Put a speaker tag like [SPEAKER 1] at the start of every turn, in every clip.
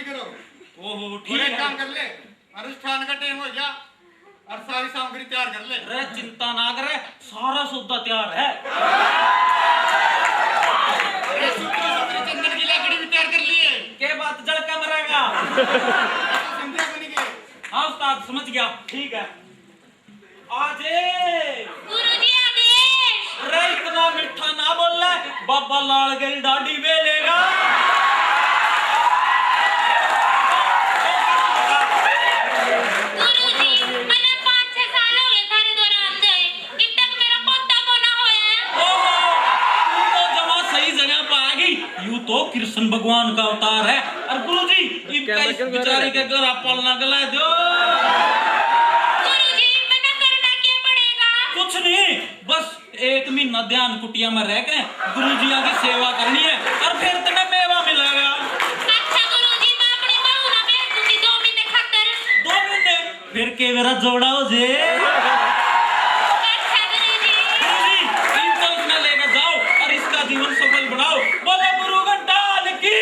[SPEAKER 1] करो।
[SPEAKER 2] ओहो
[SPEAKER 1] ठीक है, काम कर ले, अनुष्ठान का टाइम हो गया और सारी सामग्री तैयार कर ले।
[SPEAKER 2] अरे चिंता ना करे, सारा सौदा तैयार है।
[SPEAKER 1] चंदन की लकड़ी भी तैयार कर ली है।
[SPEAKER 2] के बात जल के मरेगा।
[SPEAKER 1] संध्या बनी गई।
[SPEAKER 2] हाँ उस्ताद समझ गया, ठीक है। आजे
[SPEAKER 3] गुरुजी आदेश।
[SPEAKER 2] अरे इतना मीठा ना बोल ले, बाबा लाल गई दाढ़ी में लेगा।
[SPEAKER 3] गुरुजी मैंने 5-6 साल हो गए थारे दौरान गए, अब तक मेरा पोता को ना होया है।
[SPEAKER 2] ओहो तू तो जमा सही जगह पे आ गई। यूं तो कृष्ण भगवान का अवतार है। और गुरुजी इनका इस बेचारी के घर आप पालना गला दो।
[SPEAKER 3] गुरुजी मैंने करना क्या पड़ेगा?
[SPEAKER 2] कुछ नहीं, बस 1 महीना ध्यान कुटिया में रह के गुरुजिया की सेवा करनी है और फिर तुम्हें मेवा मिलेगा।
[SPEAKER 3] अच्छा गुरुजी मैं अपनी बहू ना भेज दूंगी 2 महीने खातर।
[SPEAKER 2] 2 महीने फिर के मेरा जोड़ा हो जे।
[SPEAKER 3] अच्छा गुरुजी।
[SPEAKER 2] गुरुजी इनको इसमें लेकर जाओ और इसका जीवन सफल बनाओ। बोलो गुरु घंटाल की।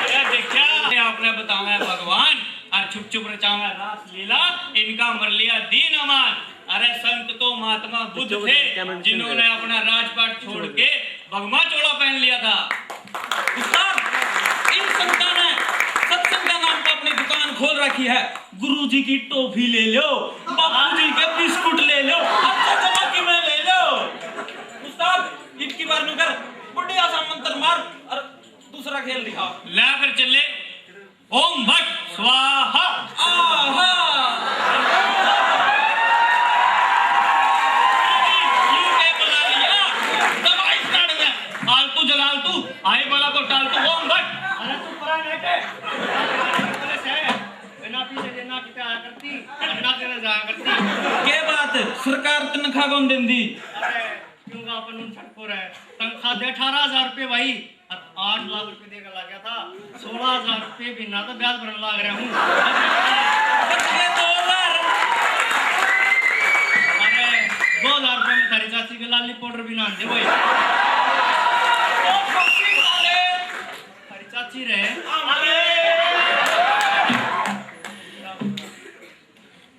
[SPEAKER 4] अरे देखा आपने बताया भगवान और छुप छुप रचावा रास लीला, इनका मर लिया दीन अमान। अरे संत तो महात्मा बुद्ध थे जिन्होंने अपना राजपाट छोड़ के भगवा चोला पहन लिया था।
[SPEAKER 2] उस्ताद इन संतान ने सत्संग का नाम पर अपनी दुकान खोल रखी है। गुरुजी की टॉफी ले लो, बापूजी के बिस्कुट ले लो, अच्छा चमकी में ले लो। उस्ताद इनकी बार नुकर बढ़िया सा मंत्र मार और दूसरा खेल दिखा।
[SPEAKER 4] ला कर चले ओम भट स्वाहा।
[SPEAKER 2] आहा
[SPEAKER 4] आलतू जलालतू आई वाला को टालतू ओम भट।
[SPEAKER 5] अरे तू परा बैठे पुलिस है बिना पीछे देना किता आया करती अन्ना तेरे जाया करती।
[SPEAKER 2] के बात सरकार तनख्वाह कौन देंदी?
[SPEAKER 5] अरे क्यों का अपन उन छटको रहे तनख्वाह दे 18,000 रुपए भाई और 8 लाख रुपए देकर लग गया था। 16,000 रुपए भी ना तो ब्याज भरने लग रहा हूँ।
[SPEAKER 2] बच्चे 2,000
[SPEAKER 5] अरे 2,000 रुपए में थारी चाची के लाली पाउडर भी ना दे भाई। थारी चाची रहे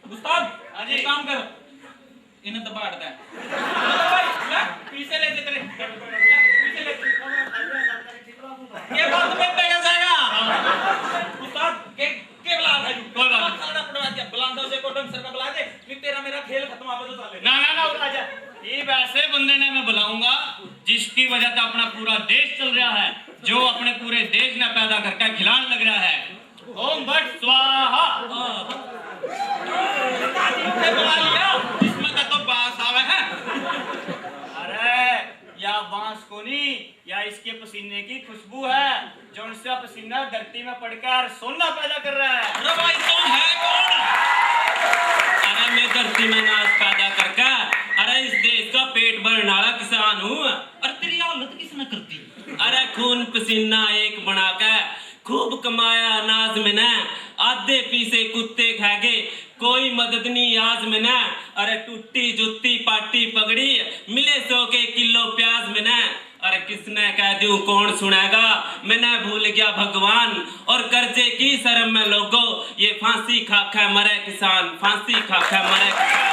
[SPEAKER 2] उस्ताद एक काम कर, इन्हें दबा दे। भाई ले पीछे ले दे, तेरे पीछे ले। ये बात में पे जाएगा उस्ताद के बुला है।
[SPEAKER 4] कोई बात नहीं।
[SPEAKER 2] खाना पड़वा दिया, बुलांदा से कोटम सर का बुला दे, फिर तेरा मेरा खेल खत्म आप तो चले।
[SPEAKER 4] ना ना ना उठ आजा। ये वैसे बंदे ने मैं बुलाऊंगा जिसकी वजह से अपना पूरा देश चल रहा है, जो अपने पूरे देश ने पैदा करके खिलाने लग रहा है। ओम भट स्वाहा।
[SPEAKER 2] बुला लिया इसमें का तो बास आवे है।
[SPEAKER 4] अरे या बांस को नहीं, या इसके पसीने की खुशबू है जो इसका पसीना धरती में पड़कर सोना पैदा कर रहा है।
[SPEAKER 2] अरे भाई कौन है कौन? अरे मैं धरती में नाज पैदा करके अरे इस देश का पेट भरने वाला किसान हूँ। अरे तेरी हालत किसने कर दी? अरे खून पसीना एक बना के खूब कमाया अनाज में न, आधे पीसे कुत्ते खा गए, कोई मदद नहीं आज में न। अरे टूटी जुत्ती पाटी पगड़ी मिले 100 के किलो प्याज में न। अरे किसने कह दूं कौन सुनेगा, मैंने भूल गया भगवान और कर्जे की शर्म में लोगों, ये फांसी खा खा मरे किसान, फांसी खा खा मरे किसान।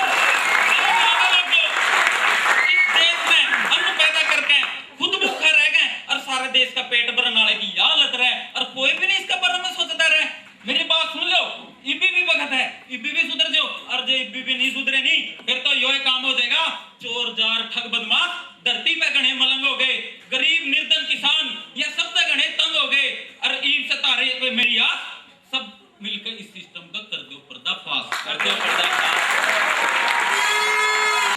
[SPEAKER 2] इस देश में अन्न पैदा करके खुद भूखा रह गए और सारे देश का पेट भरने वाले की हालत रहे और कोई भी नहीं इसका बारे में सोचता रहे। मेरी बात सुन लो, इबी भी वक्त है, इबी भी सुधर जाओ और जो इबी भी नहीं सुधरे नहीं फिर तो यो काम हो जाएगा। चोर जार ठग बदमाश धरती पे गणे मलंग हो गए, गरीब निर्धन किसान ये सब से गणे तंग हो गए और ईद से तारे कोई मेरी आस सब मिलकर इस सिस्टम का कर दो पर्दाफाश, कर दो पर्दाफाश।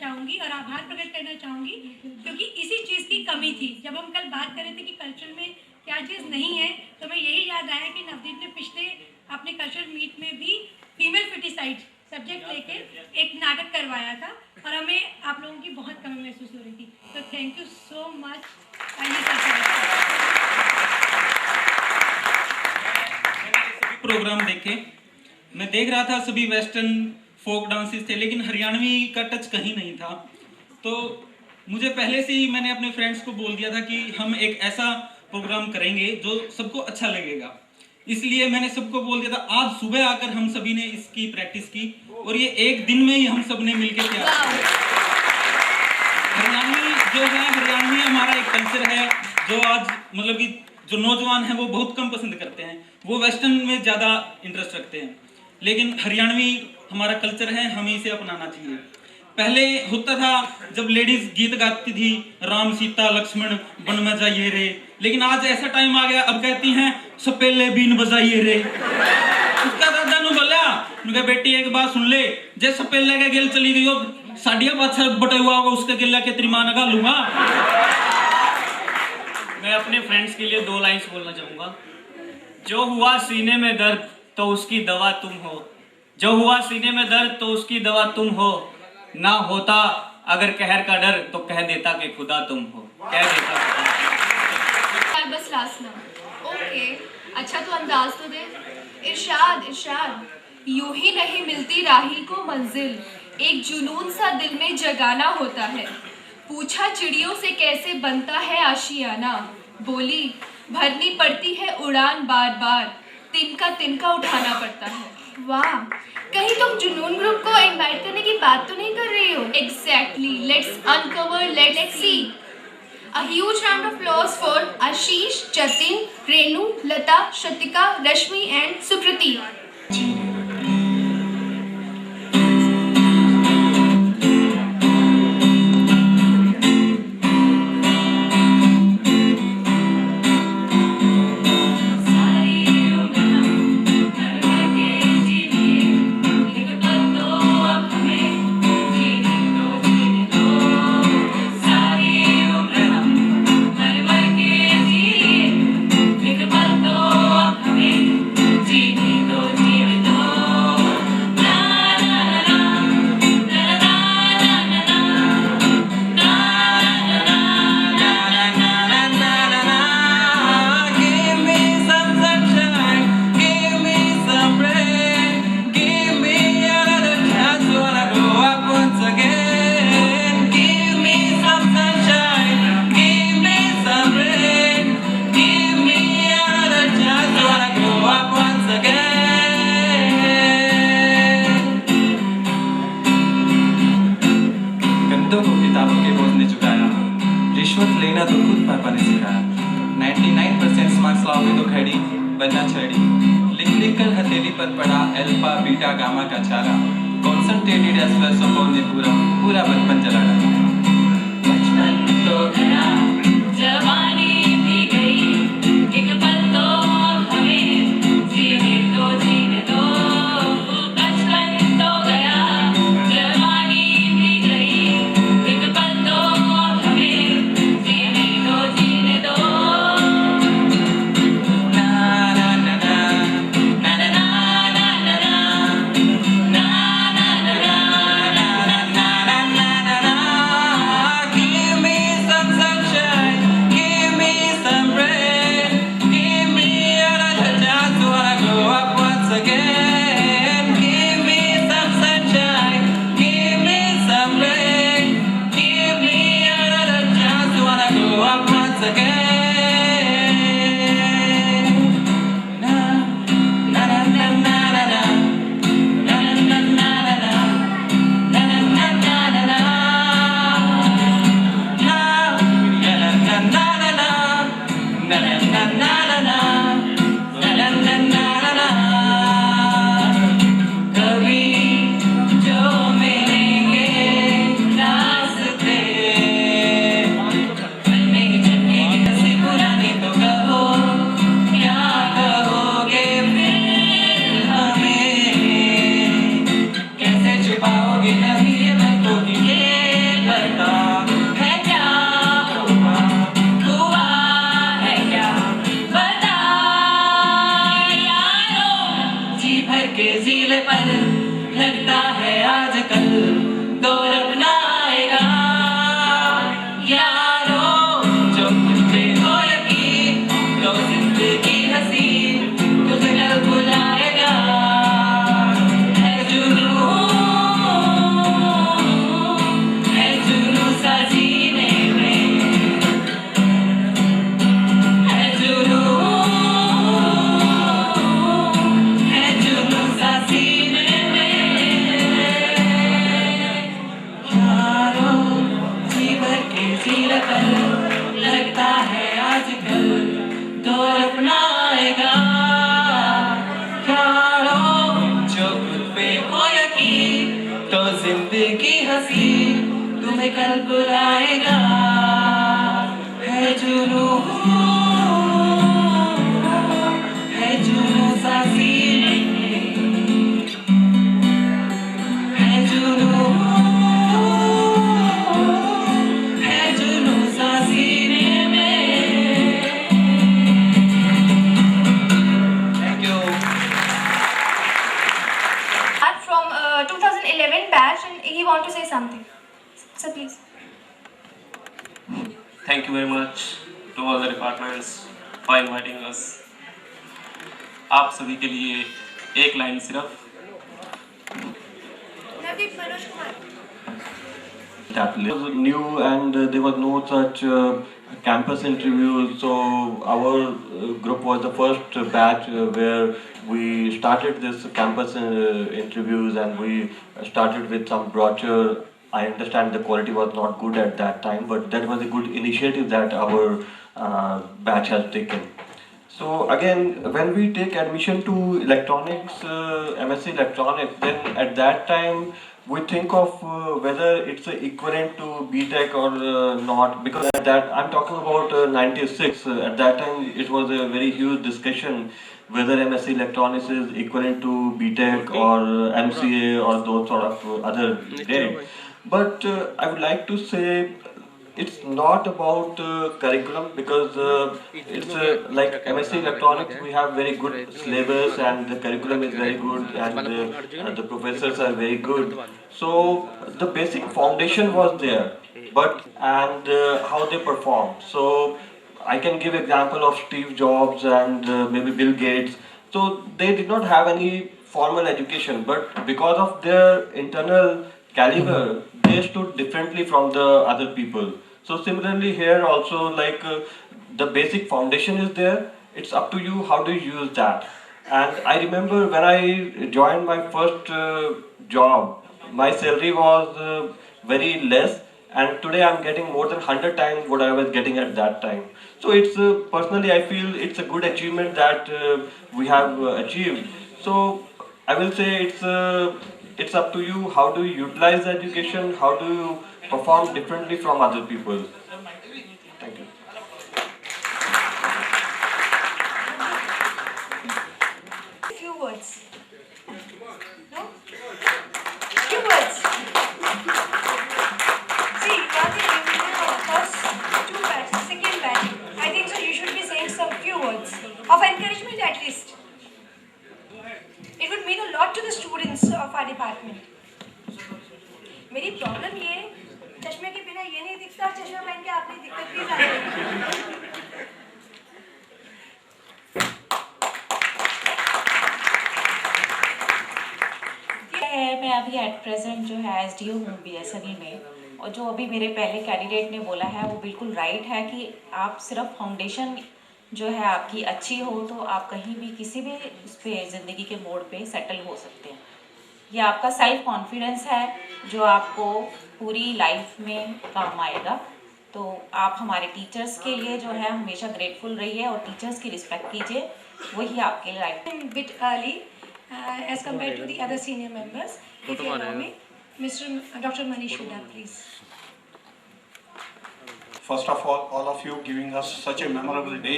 [SPEAKER 6] चाहूंगी और आभार प्रकट करना चाहूंगी क्योंकि इसी चीज की कमी थी। जब हम कल बात कर रहे थे कि कल्चर में क्या चीज नहीं है तो मैं यही याद आया कि नवदीप ने पिछले अपने कल्चर मीट में भी फीमेल फिटिसाइड सब्जेक्ट लेके एक नाटक करवाया था और हमें आप लोगों की बहुत कमी महसूस हो रही थी। तो thank you so much.
[SPEAKER 2] Program देखे, मैं देख रहा था सभी वेस्टर्न फोक डांसेस थे लेकिन हरियाणवी का टच कहीं नहीं था। तो मुझे पहले से ही मैंने अपने फ्रेंड्स को बोल दिया था कि हम एक ऐसा
[SPEAKER 7] प्रोग्राम करेंगे जो सबको अच्छा लगेगा। इसलिए मैंने सबको बोल दिया था, आज सुबह आकर हम सभी ने इसकी प्रैक्टिस की और ये एक दिन में ही हम सब ने मिलकर तैयार किया। हरियाणवी जो है, हरियाणवी हमारा एक कल्चर है जो आज मतलब कि जो नौजवान हैं वो बहुत कम पसंद करते हैं, वो वेस्टर्न में ज़्यादा इंटरेस्ट रखते हैं, लेकिन हरियाणवी हमारा कल्चर है, हमें इसे अपनाना चाहिए। पहले होता था जब लेडीज गीत गाती थी, राम सीता लक्ष्मण वन में जाइए रे, लेकिन आज ऐसा टाइम आ गया अब कहती हैं सपेले बीन बजाइए रे। उसका दादा नु बोला, उनका बेटी एक बात सुन ले, जे सपेले के गेल चली गई हो साड़िया पाछा बटा हुआ होगा उसके गेला के तेरी मां लगा लूंगा।
[SPEAKER 4] मैं अपने फ्रेंड्स के लिए 2 लाइन्स बोलना चाहूँगा। जो हुआ सीने में दर्द तो उसकी दवा तुम हो, जो हुआ सीने में दर्द तो उसकी दवा तुम हो, ना होता अगर कहर का डर तो कह देता कि खुदा तुम हो, कह देता।
[SPEAKER 8] बस लास्ट ना ओके, अच्छा तो अंदाज तो दे। इरशाद इरशाद, यूं ही नहीं मिलती राही को मंजिल, एक जुनून सा दिल में जगाना होता है। पूछा चिड़ियों से कैसे बनता है आशियाना, बोली भरनी पड़ती है उड़ान बार बार, तिनका उठाना पड़ता है। वाह, कहीं तुम जुनून ग्रुप को इनवाइट करने की बात तो नहीं कर रही हो? Exactly, let's uncover, let's see. A huge round of applause for Ashish, Jatin, Renu, Lata, Shatika, Rashmi and Sukriti.
[SPEAKER 9] रिश्वत लेना तो खुद पापा ने सिखाया। 99% मार्क्स लाओगे तो खड़ी बनना छड़ी, लिख लिख कर हथेली पर पड़ा अल्फा बीटा गामा का चारा, कॉन्संट्रेटेड एस्प्रेसो ने पूरा बचपन जला डाला।
[SPEAKER 3] बचपन तो गया, जवानी भी गई, एक पल तो हमें जीने दो। बचपन तो गया, जवानी भी गई, एक पल तो हमें जीने दो। ना ना ना ना ना ना ना ना ना ना ना ना ना।
[SPEAKER 9] Give me some sunshine. सकी तो जिंदगी हंसी तुम्हें कल बुलाएगा है जुनून सा सीने में है जुनून सा सीने में। Thank you.
[SPEAKER 8] From 2011 batch and he want to say something. Sir, please.
[SPEAKER 10] Thank you very much to all the departments for inviting us. आप सभी के लिए एक लाइन सिर्फ
[SPEAKER 6] Navdeep Manoj Kumar
[SPEAKER 11] That was new and there was no such campus interviews, so our group was the first batch where we started this campus interviews and we started with some brochure. I understand the quality was not good at that time, but that was a good initiative that our batch has taken. So again, when we take admission to electronics, MSc electronics, then at that time we think of whether it's equivalent to BTech or not, because at that, I'm talking about 96, at that time it was a very huge discussion whether MSc electronics is equivalent to BTech or MCA or those sort of other grade. But I would like to say it's not about curriculum, because it's like MSc Electronics, we have very good syllabus and the curriculum is very good and the professors are very good. So the basic foundation was there, but and how they perform. So I can give example of Steve Jobs and maybe Bill Gates. So they did not have any formal education, but because of their internal caliber, they stood differently from the other people. So similarly here also, like the basic foundation is there, it's up to you how do you use that. And I remember when I joined my first job, my salary was very less, and today I'm getting more than 100 times what I was getting at that time. So it's personally I feel it's a good achievement that we have achieved. So I will say it's up to you how do you utilize the education, how do you perform differently from other people. Thank you.
[SPEAKER 6] few words. No? Few words. See, one thing you know, first two batch, second batch. I think so you should be saying some few words of encouragement at least. It would mean a lot to the students of our department. मेरी problem ये है, चश्मे के बिना ये नहीं दिखता, चश्मा पहन के आपने दिक्कत भी ना
[SPEAKER 12] है। मैं अभी एट प्रेजेंट जो है एसडीओ हूँ बीएसएनएल में, और जो अभी मेरे पहले कैंडिडेट ने बोला है वो बिल्कुल राइट है कि आप सिर्फ फाउंडेशन जो है आपकी अच्छी हो तो आप कहीं भी किसी भी उस पर ज़िंदगी के मोड़ पे सेटल हो सकते हैं। ये आपका सेल्फ कॉन्फिडेंस है जो आपको पूरी लाइफ में काम आएगा। तो आप हमारे टीचर्स के लिए जो है हमेशा ग्रेटफुल रहिए और टीचर्स की रिस्पेक्ट कीजिए, वही आपके life
[SPEAKER 6] bit early as compared to the other senior members. If you allow me, Dr. Manish Huda, please.
[SPEAKER 1] First of all of you giving us such a memorable day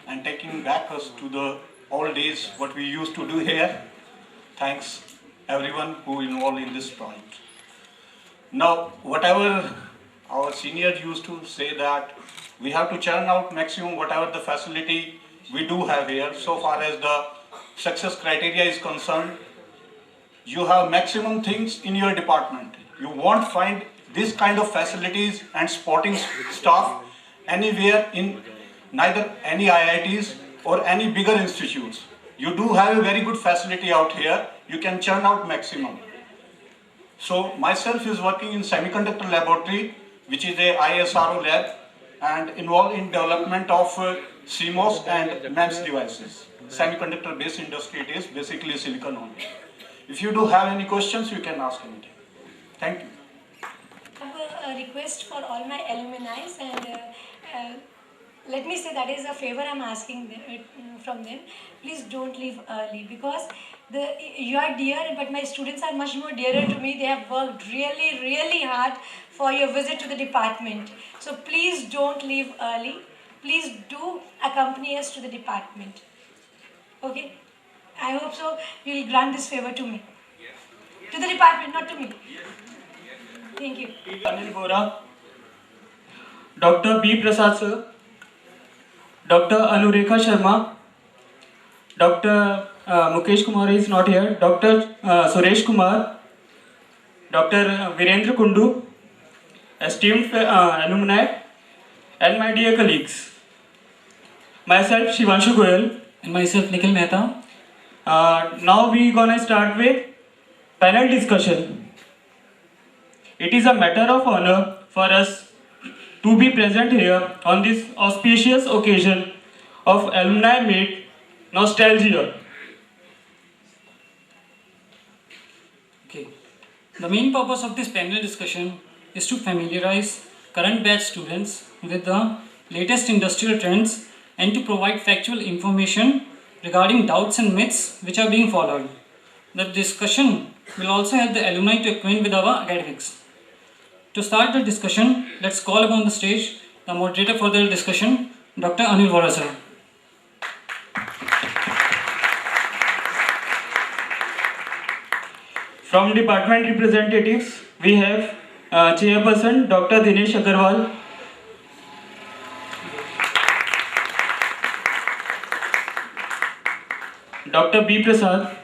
[SPEAKER 1] and taking back us to the old days what we used to do here. Thanks everyone who involved in this project. Now whatever our seniors used to say that we have to churn out maximum whatever the facility we do have here. So far as the success criteria is concerned, you have maximum things in your department. You won't find this kind of facilities and sporting staff anywhere in neither any IITs or any bigger institutes. You do have a very good facility out here. You can churn out maximum. So myself is working in semiconductor laboratory, which is a ISRO lab and involved in development of CMOS and MEMS devices. Semiconductor based industry, it is basically silicon only. If you do have any questions, you can ask anything. Thank you.
[SPEAKER 6] I have a request for all my alumni and let me say that is a favor I'm asking from them. Please don't leave early because you are dear, but my students are much more dearer to me. They have worked really, really hard for your visit to the department. So please don't leave early. Please do accompany us to the department. Okay? I hope so. You will grant this favor to me. To the department, not to me. Thank you.
[SPEAKER 5] Anil Bora, Dr. B. Prasad sir, Dr. Anurekha Sharma, Dr. Mukesh Kumar is not here, Dr. Suresh Kumar, Dr. Virendra Kundu, esteemed alumni, and my dear colleagues. Myself Shivanshu Goyal
[SPEAKER 13] and myself Nikhil Mehta.
[SPEAKER 5] Now we gonna start with panel discussion. It is a matter of honor for us to be present here on this auspicious occasion of Alumni Meet Nostalgia.
[SPEAKER 13] Okay. The main purpose of this panel discussion is to familiarize current batch students with the latest industrial trends and to provide factual information regarding doubts and myths which are being followed. The discussion will also help the alumni to acquaint with our academics. To start the discussion, let's call upon the stage the moderator for the discussion, Dr. Anil Bora sir.
[SPEAKER 5] From department representatives, we have Chairperson Dr. Dinesh Agarwal, Dr. B. Prasad,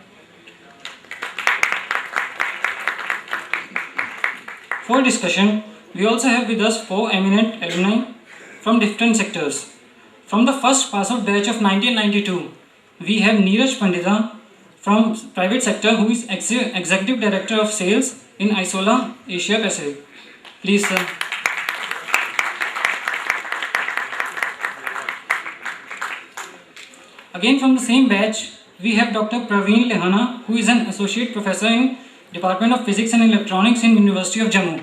[SPEAKER 13] For discussion, we also have with us 4 eminent alumni from different sectors. From the first pass-out batch of 1992, we have Neeraj Pandita from private sector who is Executive Director of Sales in Isola Asia Pacific. Please sir. Again from the same batch, we have Dr. Praveen Lehana who is an Associate Professor in Department of Physics and Electronics in University of Jammu.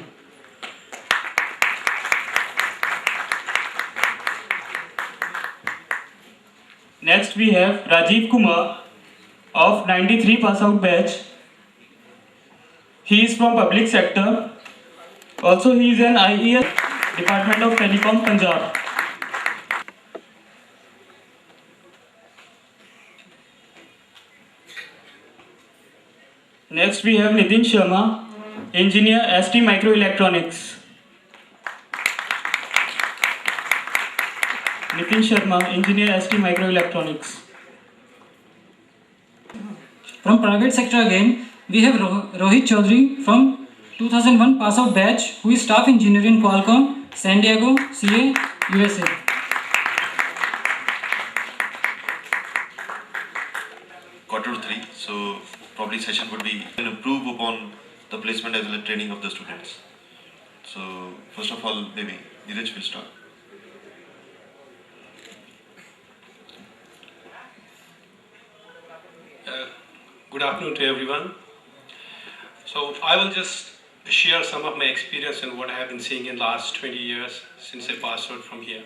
[SPEAKER 5] Next we have Rajiv Kumar of 93 pass out batch. He is from public sector. Also he is an IES Department of Telecom Punjab. Next we have Nitin Sharma, Engineer ST Microelectronics. Nitin Sharma, Engineer ST Microelectronics.
[SPEAKER 13] From private sector again, we have Rohit Chaudhary from 2001 pass out batch who is Staff Engineer in Qualcomm, San Diego, CA, USA.
[SPEAKER 14] Q3, so probably session would be to improve upon the placement as well as training of the students. So first of all, maybe Neeraj will start.
[SPEAKER 15] Good afternoon to everyone. So I will just share some of my experience and what I have been seeing in the last 20 years since I passed out from here.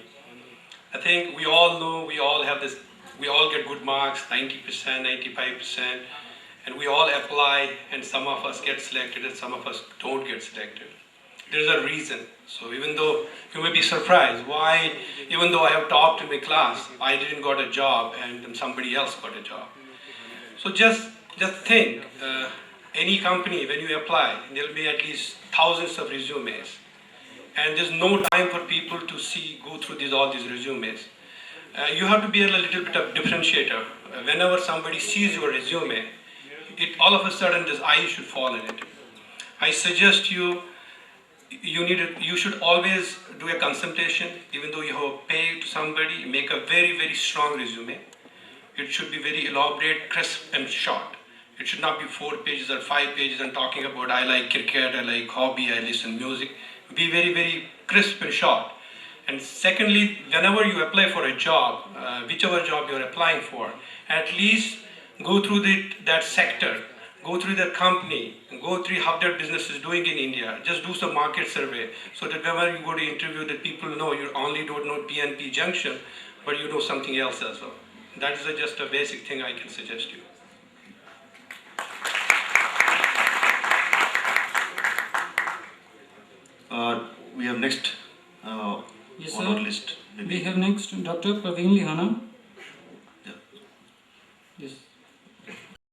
[SPEAKER 15] I think we all know, we all have this, we all get good marks, 90%, 95%, and we all apply, and some of us get selected and some of us don't get selected. There's a reason. So even though you may be surprised, why, even though I have topped in my class, I didn't got a job and somebody else got a job. So just think, any company, when you apply, there will be at least thousands of resumes. And there's no time for people to go through all these resumes. You have to be a little bit of differentiator. Whenever somebody sees your resume, all of a sudden this eye should fall in it. I suggest you should always do a consultation, even though you have paid to somebody, make a very, very strong resume. It should be very elaborate, crisp and short. It should not be 4 pages or 5 pages and talking about I like cricket, I like hobby, I listen music. Be very, very crisp and short. And secondly, whenever you apply for a job, whichever job you're applying for, at least go through that sector. go through their company, and go through how their business is doing in India. Just do some market survey so that whenever you go to interview, that people know you only don't know PNP Junction, but you know something else as well. That is just a basic thing I can suggest you.
[SPEAKER 14] We have next
[SPEAKER 13] Yes,
[SPEAKER 14] on
[SPEAKER 13] sir.
[SPEAKER 14] our list.
[SPEAKER 13] We have next Dr. Praveen Lihana.